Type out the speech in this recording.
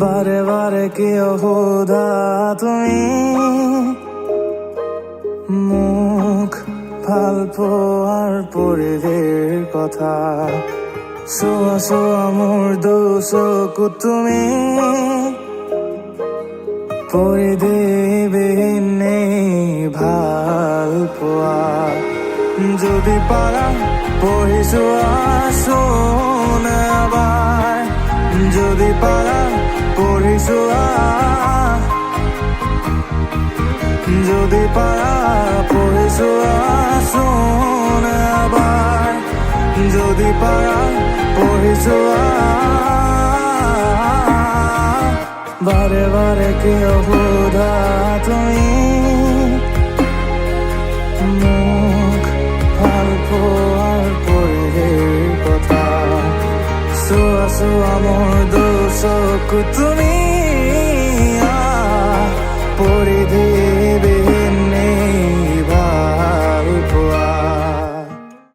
বারে বারে কি অহুদা তুমি মুখ ফালপো আর পরিদের কথা সোয়া সোয়া মোর দোষকু তুমি পরিদেবিহীন নেই ভাল পোৱা যদি পাৰা পঢ়িছোৱা শোন আবার যদি পাৰা পঢ়িছোৱা যদি পাৰা পঢ়িছোৱা শোন আবার যদি পাৰা পঢ়িছোৱা বারে বারে কিয় সোধা তুমি মোক ভাল পোৱাৰ পৰিধিৰ কথা চোৱা চোৱা মোৰ দোষকো তুমি